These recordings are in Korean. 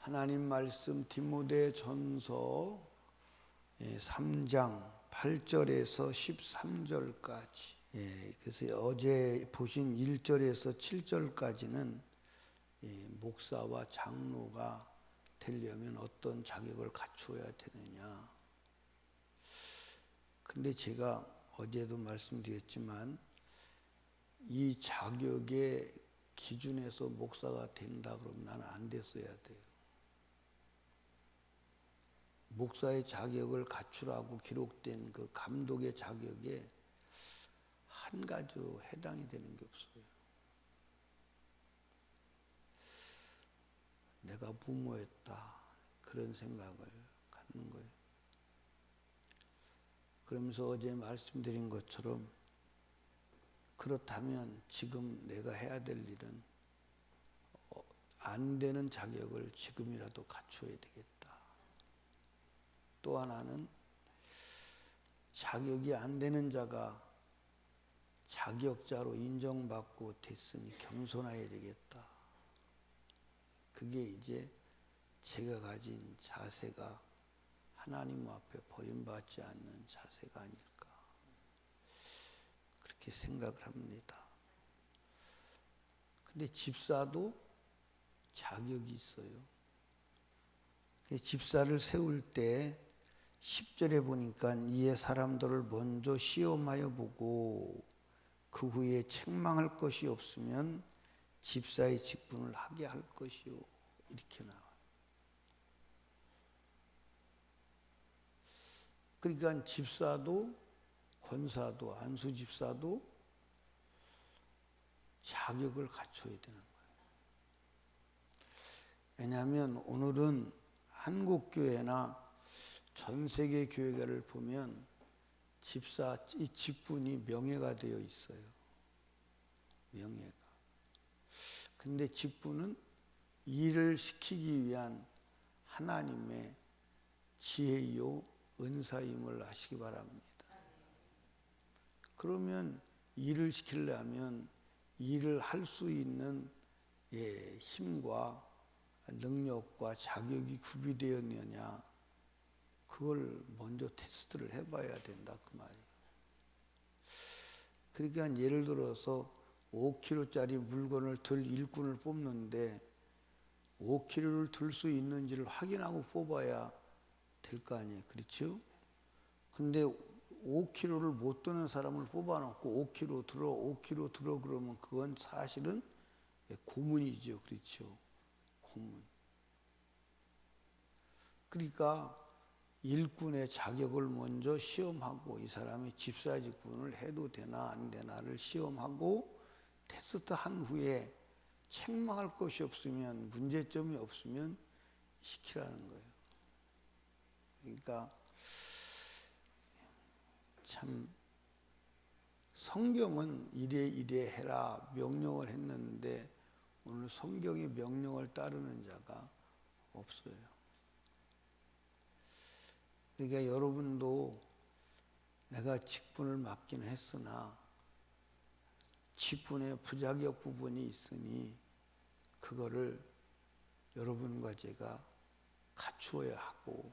하나님 말씀 디모데전서 3장 8절에서 13절까지. 그래서 어제 보신 1절에서 7절까지는 목사와 장로가 되려면 어떤 자격을 갖추어야 되느냐. 근데 제가 어제도 말씀드렸지만 이 자격의 기준에서 목사가 된다 그러면 나는 안 됐어야 돼요. 목사의 자격을 갖추라고 기록된 그 감독의 자격에 한 가지도 해당이 되는 게 없어요. 내가 무모했다 그런 생각을 갖는 거예요. 그러면서 어제 말씀드린 것처럼 그렇다면 지금 내가 해야 될 일은 안 되는 자격을 지금이라도 갖춰야 되겠다. 또 하나는 자격이 안 되는 자가 자격자로 인정받고 됐으니 겸손해야 되겠다. 그게 이제 제가 가진 자세가 하나님 앞에 버림받지 않는 자세가 아닐까 그렇게 생각을 합니다. 근데 집사도 자격이 있어요. 집사를 세울 때 10절에 보니까 이에 사람들을 먼저 시험하여 보고 그 후에 책망할 것이 없으면 집사의 직분을 하게 할 것이요. 이렇게 나와요. 그러니까 집사도 권사도 안수집사도 자격을 갖춰야 되는 거예요. 왜냐하면 오늘은 한국교회나 전 세계 교회를 보면 집사 이 직분이 명예가 되어 있어요. 명예가. 근데 직분은 일을 시키기 위한 하나님의 지혜요 은사임을 아시기 바랍니다. 그러면 일을 시키려면 일을 할 수 있는 힘과 능력과 자격이 구비되었느냐 그걸 먼저 테스트를 해봐야 된다 그 말이에요. 그러니까 예를 들어서 5kg짜리 물건을 들 일꾼을 뽑는데 5kg를 들 수 있는지를 확인하고 뽑아야 될 거 아니에요. 그렇죠? 근데 5kg를 못 드는 사람을 뽑아놓고 5kg 들어 그러면 그건 사실은 고문이죠. 그렇죠? 고문. 그러니까 일꾼의 자격을 먼저 시험하고 이 사람이 집사 직분을 해도 되나 안 되나를 시험하고 테스트한 후에 책망할 것이 없으면 문제점이 없으면 시키라는 거예요. 그러니까 참 성경은 이래 해라 명령을 했는데 오늘 성경의 명령을 따르는 자가 없어요. 그러니까 여러분도 내가 직분을 맡기는 했으나 직분에 부자격 부분이 있으니 그거를 여러분과 제가 갖추어야 하고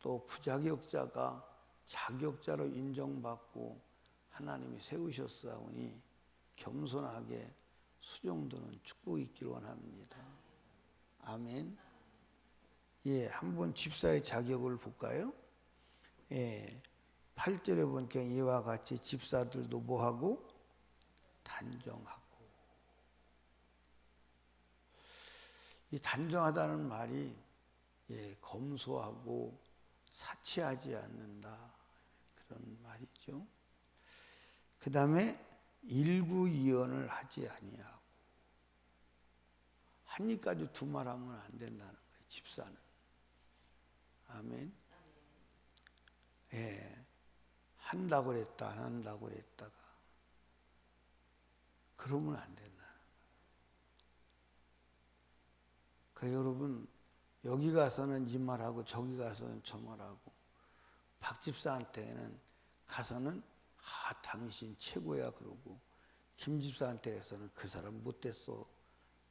또 부자격자가 자격자로 인정받고 하나님이 세우셨사오니 겸손하게 수종드는 축복 있기를 원합니다. 아멘. 한번 집사의 자격을 볼까요? 8절에 보니까 이와 같이 집사들도 뭐하고? 단정하고. 이 단정하다는 말이 검소하고 사치하지 않는다 그런 말이죠. 그 다음에 일구이연을 하지 아니하고 한 입까지 두말하면 안 된다는 거예요. 집사는. 아멘. 한다고 그랬다 안 한다고 그랬다가 그러면 안 된다는 거예요. 그러니까 여러분 여기 가서는 이 말하고 저기 가서는 저 말하고 박 집사한테는 가서는 당신 최고야 그러고 김 집사한테서는 그 사람 못됐어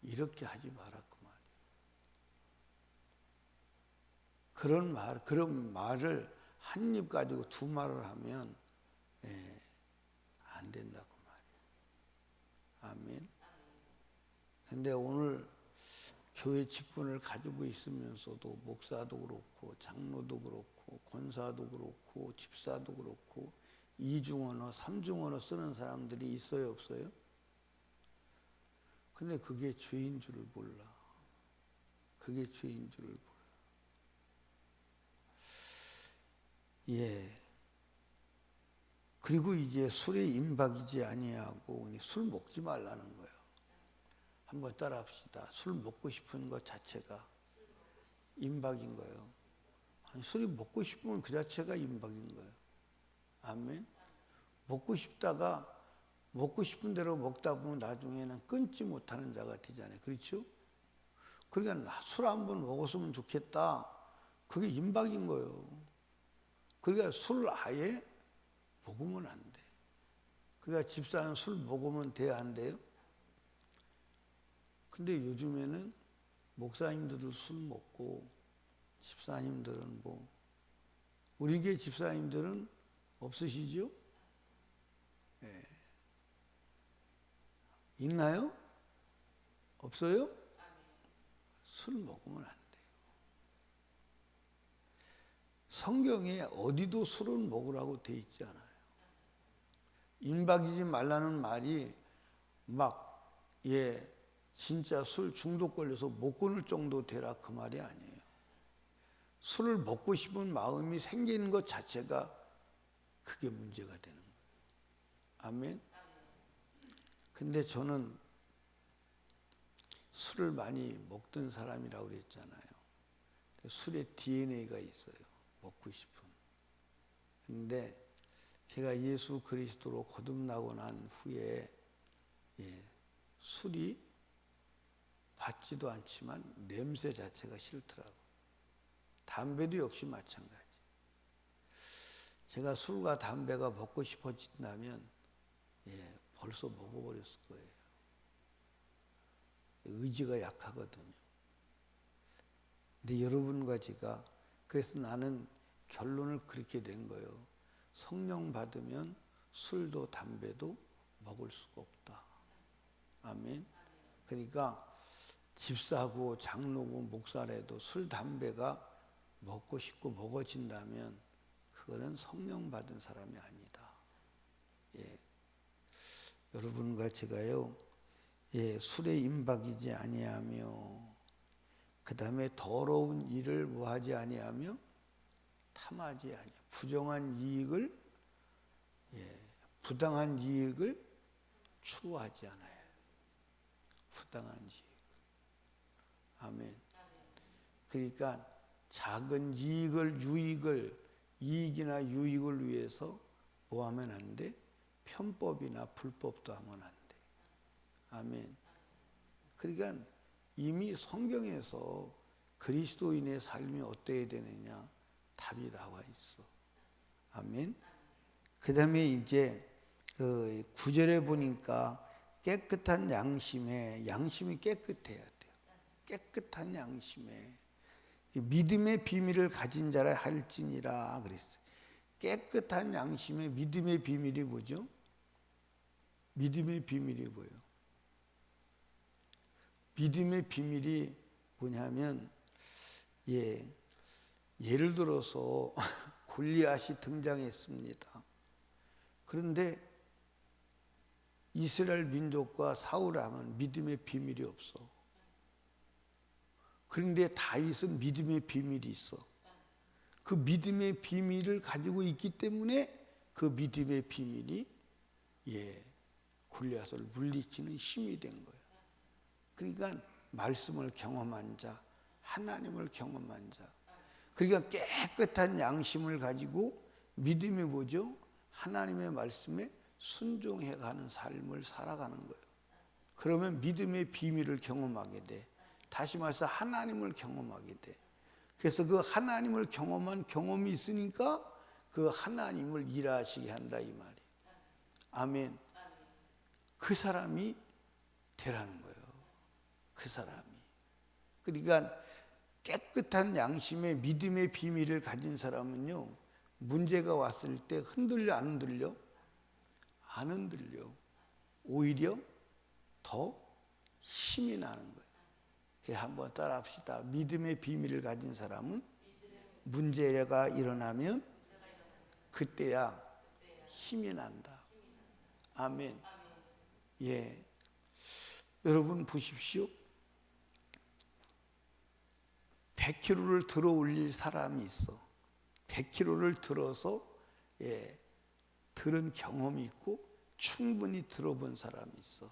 이렇게 하지 마라 그 말이에요. 그런 말을 한 입 가지고 두 말을 하면 안 된다고 말이에요. 아멘. 근데 오늘 교회 직분을 가지고 있으면서도 목사도 그렇고 장로도 그렇고 권사도 그렇고 집사도 그렇고 이중언어, 삼중언어 쓰는 사람들이 있어요, 없어요? 근데 그게 죄인 줄을 몰라. 그게 죄인 줄을 몰라. 예. 그리고 이제 술에 임박이지 아니하고 술 먹지 말라는 거예요. 한번 따라합시다. 술 먹고 싶은 것 자체가 임박인 거예요. 아니, 술이 먹고 싶으면 그 자체가 임박인 거예요. 아멘. 먹고 싶다가 먹고 싶은 대로 먹다 보면 나중에는 끊지 못하는 자가 되잖아요. 그렇죠? 그러니까 술 한 번 먹었으면 좋겠다. 그게 임박인 거예요. 그러니까 술 아예 먹으면 안 돼. 그러니까 집사는 술 먹으면 돼야 안 돼요? 근데 요즘에는 목사님들도 술 먹고 집사님들은 우리 교회 집사님들은 없으시죠? 네. 있나요? 없어요? 술 먹으면 안 돼요. 성경에 어디도 술은 먹으라고 돼 있지 않아요. 임박이지 말라는 말이 진짜 술 중독 걸려서 못 끊을 정도 되라 그 말이 아니에요. 술을 먹고 싶은 마음이 생기는 것 자체가 그게 문제가 되는 거예요. 아멘. 근데 저는 술을 많이 먹던 사람이라고 그랬잖아요. 술에 DNA가 있어요. 먹고 싶은. 근데 제가 예수 그리스도로 거듭나고 난 후에 술이 받지도 않지만 냄새 자체가 싫더라고요. 담배도 역시 마찬가지. 제가 술과 담배가 먹고 싶어진다면 벌써 먹어버렸을 거예요. 의지가 약하거든요. 근데 여러분과 제가 그래서 나는 결론을 그렇게 낸 거예요. 성령 받으면 술도 담배도 먹을 수가 없다. 아멘. 그러니까 집사고 장로고 목사라도 술 담배가 먹고 싶고 먹어진다면 그거는 성령 받은 사람이 아니다. 여러분과 제가요, 술에 임박이지 아니하며 그 다음에 더러운 일을 뭐하지 아니하며 탐하지 아니하며 부당한 이익을 추구하지 않아요. 부당한 이익. 아멘. 그러니까 작은 이익이나 유익을 위해서 뭐 하면 안 돼? 편법이나 불법도 하면 안 돼. 아멘. 그러니까 이미 성경에서 그리스도인의 삶이 어때야 되느냐 답이 나와 있어. 아멘. 그 다음에 이제 그 9절에 보니까 깨끗한 양심이 깨끗해야 돼요. 깨끗한 양심에 믿음의 비밀을 가진 자라 할지니라 그랬어요. 깨끗한 양심에 믿음의 비밀이 뭐죠? 믿음의 비밀이 뭐예요? 믿음의 비밀이 뭐냐면 예를 들어서 골리앗이 등장했습니다. 그런데 이스라엘 민족과 사울왕은 믿음의 비밀이 없어. 그런데 다윗은 믿음의 비밀이 있어. 그 믿음의 비밀을 가지고 있기 때문에 그 믿음의 비밀이 골리앗을 물리치는 힘이 된 거예요. 그러니까 말씀을 경험한 자, 하나님을 경험한 자. 그러니까 깨끗한 양심을 가지고 믿음이 뭐죠? 하나님의 말씀에 순종해가는 삶을 살아가는 거예요. 그러면 믿음의 비밀을 경험하게 돼. 다시 말해서 하나님을 경험하게 돼. 그래서 그 하나님을 경험한 경험이 있으니까 그 하나님을 일하시게 한다 이 말이에요. 아멘. 그 사람이 되라는 거예요. 그 사람이. 그러니까 깨끗한 양심의 믿음의 비밀을 가진 사람은요, 문제가 왔을 때 흔들려 안 흔들려? 안 흔들려. 오히려 더 힘이 나는 거예요. 한번 따라 합시다. 믿음의 비밀을 가진 사람은 문제가 일어나면 그때야 힘이 난다. 아멘. 예. 여러분 보십시오. 100kg를 들어 올릴 사람이 있어. 100kg를 들어서 들은 경험이 있고 충분히 들어본 사람이 있어.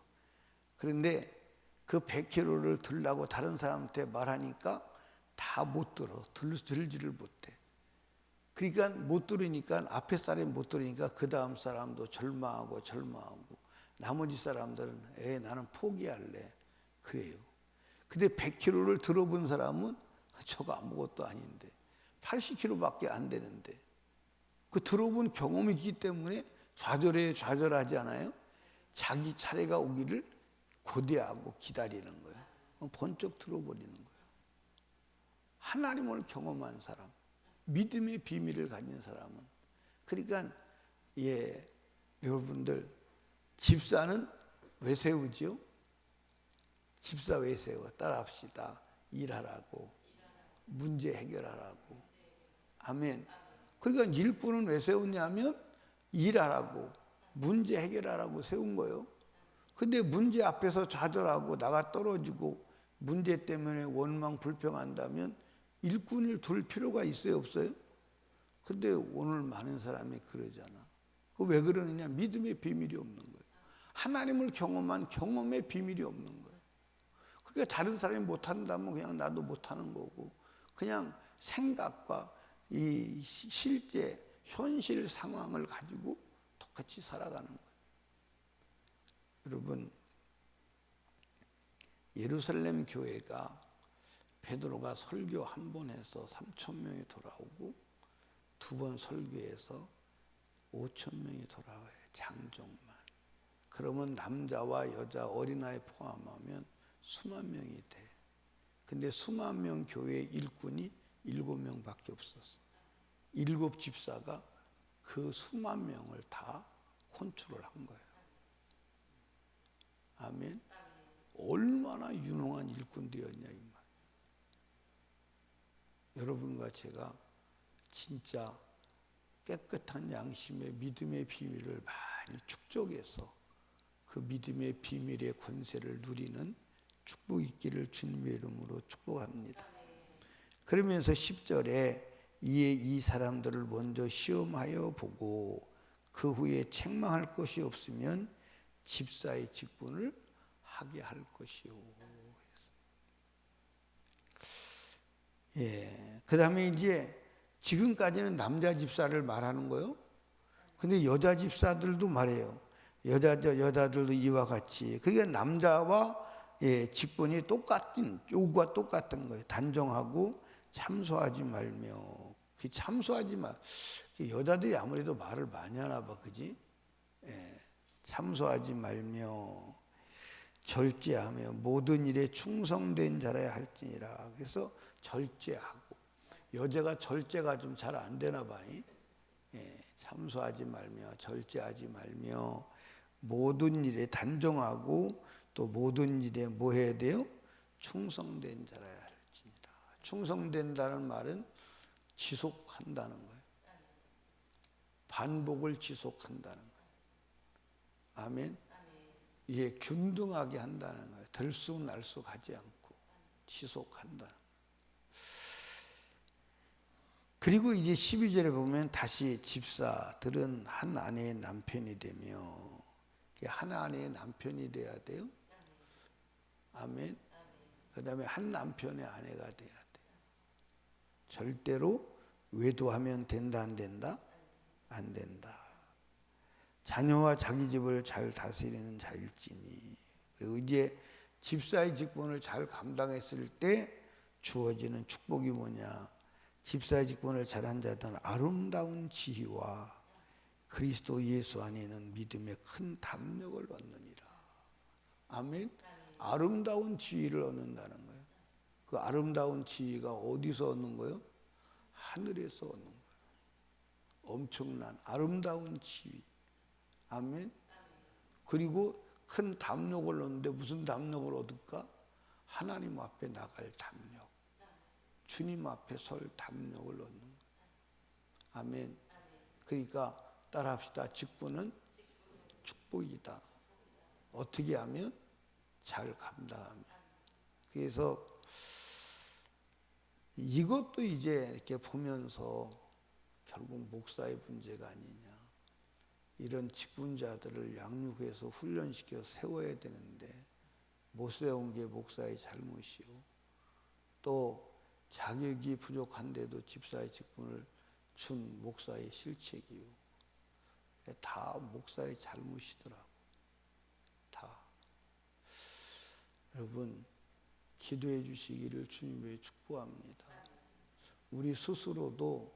그런데 그 100kg를 들라고 다른 사람한테 말하니까 다 못 들어. 들지를 못해. 그러니까 못 들으니까 앞에 사람이 못 들으니까 그 다음 사람도 절망하고 나머지 사람들은 나는 포기할래. 그래요. 근데 100kg를 들어본 사람은 저거 아무것도 아닌데 80kg밖에 안 되는데 그 들어본 경험이 있기 때문에 좌절하지 않아요? 자기 차례가 오기를 고대하고 기다리는 거예요. 번쩍 들어버리는 거예요. 하나님을 경험한 사람, 믿음의 비밀을 가진 사람은, 그러니까 여러분들 집사는 왜 세우지요? 집사 왜 세워? 따라합시다. 일하라고, 문제 해결하라고. 아멘. 그러니까 일꾼은 왜 세우냐면 일하라고, 문제 해결하라고 세운 거예요. 근데 문제 앞에서 좌절하고 나가 떨어지고 문제 때문에 원망 불평한다면 일꾼을 둘 필요가 있어요, 없어요? 근데 오늘 많은 사람이 그러잖아. 왜 그러느냐? 믿음의 비밀이 없는 거예요. 하나님을 경험한 경험의 비밀이 없는 거예요. 그게 다른 사람이 못한다면 그냥 나도 못하는 거고, 그냥 생각과 이 실제 현실 상황을 가지고 똑같이 살아가는 거예요. 여러분, 예루살렘 교회가 베드로가 설교 한 번 해서 3,000명이 돌아오고 두 번 설교해서 5,000명이 돌아와요. 장정만. 그러면 남자와 여자, 어린아이 포함하면 수만 명이 돼. 근데 수만 명 교회 일꾼이 7명밖에 없었어. 7 집사가 그 수만 명을 다 컨트롤 한 거예요. 아멘. 얼마나 유능한 일꾼들이었냐 이 말. 여러분과 제가 진짜 깨끗한 양심의 믿음의 비밀을 많이 축적해서 그 믿음의 비밀의 권세를 누리는 축복 있기를 주님의 이름으로 축복합니다. 그러면서 10절에 이에 이 사람들을 먼저 시험하여 보고 그 후에 책망할 것이 없으면 집사의 직분을 하게 할 것이요. 그 다음에 이제 지금까지는 남자 집사를 말하는 거예요. 근데 여자 집사들도 말해요. 여자들도 이와 같이. 그러니까 남자와 직분이 요구가 똑같은 거예요. 단정하고 참소하지 말며. 참소하지 말. 여자들이 아무래도 말을 많이 하나 봐, 그지? 참소하지 말며 절제하며 모든 일에 충성된 자라야 할지니라. 그래서 절제하고, 여자가 절제가 좀 잘 안 되나 봐. 참소하지 말며 절제하지 말며 모든 일에 단정하고 또 모든 일에 뭐 해야 돼요? 충성된 자라야 할지니라. 충성된다는 말은 지속한다는 거예요. 반복을 지속한다는 거예요. 아멘. 이게 균등하게 한다는 거예요. 들쑥날쑥하지 않고 지속한다는 거예요. 그리고 이제 12절에 보면 다시 집사들은 한 아내의 남편이 되며, 한 아내의 남편이 돼야 돼요. 아멘. 그 다음에 한 남편의 아내가 돼야 돼요. 절대로 외도하면 된다, 안 된다? 안 된다. 자녀와 자기 집을 잘 다스리는 자일지니. 그리고 이제 집사의 직분을 잘 감당했을 때 주어지는 축복이 뭐냐? 집사의 직분을 잘한 자들은 아름다운 지혜와 그리스도 예수 안에는 믿음의 큰 담력을 얻느니라. 아멘. 아름다운 지혜를 얻는다는 거예요. 그 아름다운 지위가 어디서 얻는 거예요? 하늘에서 얻는 거예요. 엄청난 아름다운 지위. 아멘. 그리고 큰 담력을 얻는데 무슨 담력을 얻을까? 하나님 앞에 나갈 담력, 주님 앞에 설 담력을 얻는 거예요. 아멘. 그러니까 따라합시다. 직분은 축복이다. 어떻게 하면? 잘 감당하면. 그래서 이것도 이제 이렇게 보면서 결국 목사의 문제가 아니냐. 이런 직분자들을 양육해서 훈련시켜 세워야 되는데 못 세운 게 목사의 잘못이요. 또 자격이 부족한데도 집사의 직분을 준 목사의 실책이요. 다 목사의 잘못이더라고. 다. 여러분 기도해 주시기를 주님의 축복합니다. 우리 스스로도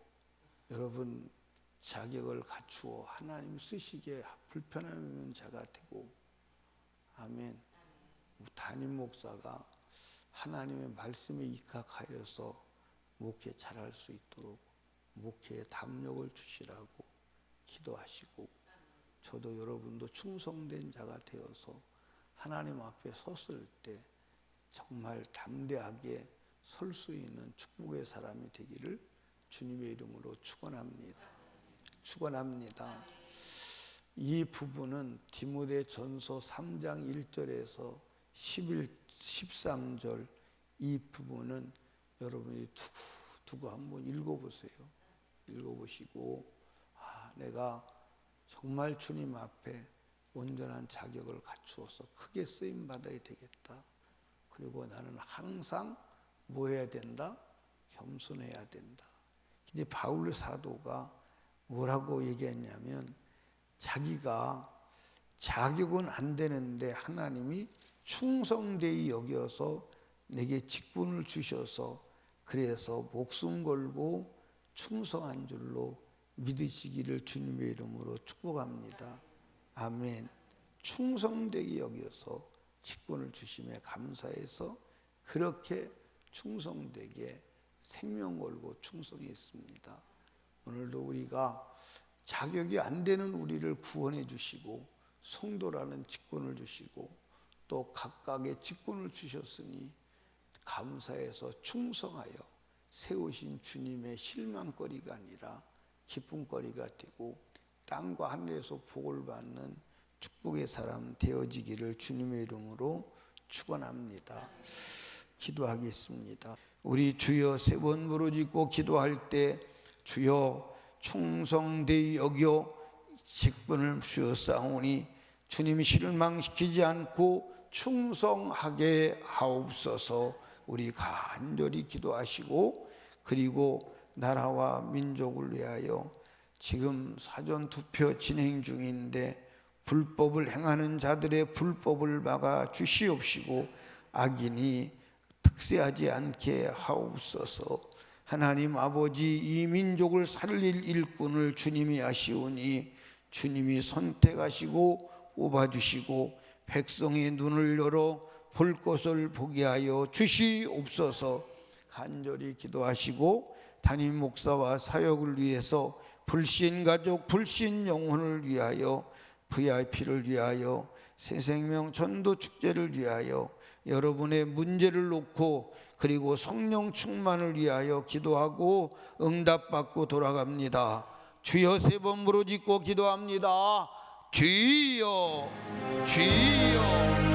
여러분 자격을 갖추어 하나님 쓰시기에 불편함 없는 자가 되고, 아멘. 담임 목사가 하나님의 말씀에 입각하여서 목회 잘할 수 있도록 목회에 담력을 주시라고 기도하시고, 저도 여러분도 충성된 자가 되어서 하나님 앞에 섰을 때 정말 담대하게 설 수 있는 축복의 사람이 되기를 주님의 이름으로 축원합니다. 축원합니다. 이 부분은 디모데전서 3장 1절에서 13절 이 부분은 여러분이 두고 한번 읽어보세요. 읽어보시고 내가 정말 주님 앞에 온전한 자격을 갖추어서 크게 쓰임 받아야 되겠다. 그리고 나는 항상 뭐 해야 된다? 겸손해야 된다. 근데 바울 사도가 뭐라고 얘기했냐면 자기가 자격은 안 되는데 하나님이 충성되이 여겨서 내게 직분을 주셔서 그래서 목숨 걸고 충성한 줄로 믿으시기를 주님의 이름으로 축복합니다. 아멘. 충성되게 여겨서 직분을 주심에 감사해서 그렇게 충성되게 생명 걸고 충성했습니다. 오늘도 우리가 자격이 안 되는 우리를 구원해 주시고 성도라는 직분을 주시고 또 각각의 직분을 주셨으니 감사해서 충성하여 세우신 주님의 실망거리가 아니라 기쁨거리가 되고 땅과 하늘에서 복을 받는 축복의 사람 되어지기를 주님의 이름으로 축원합니다. 기도하겠습니다. 우리 주여 세 번 부르짖고 기도할 때 주여 충성되이 여겨 직분을 주었사오니 주님 실망시키지 않고 충성하게 하옵소서. 우리 간절히 기도하시고 그리고 나라와 민족을 위하여 지금 사전투표 진행 중인데 불법을 행하는 자들의 불법을 막아 주시옵시고 악인이 득세하지 않게 하옵소서. 하나님 아버지 이 민족을 살릴 일꾼을 주님이 하시오니 주님이 선택하시고 뽑아주시고 백성의 눈을 열어 볼 것을 보게 하여 주시옵소서. 간절히 기도하시고 담임 목사와 사역을 위해서 불신 가족 불신 영혼을 위하여 VIP를 위하여 새생명 전도 축제를 위하여 여러분의 문제를 놓고 그리고 성령 충만을 위하여 기도하고 응답받고 돌아갑니다. 주여 세 번 부르짖고 기도합니다. 주여 주여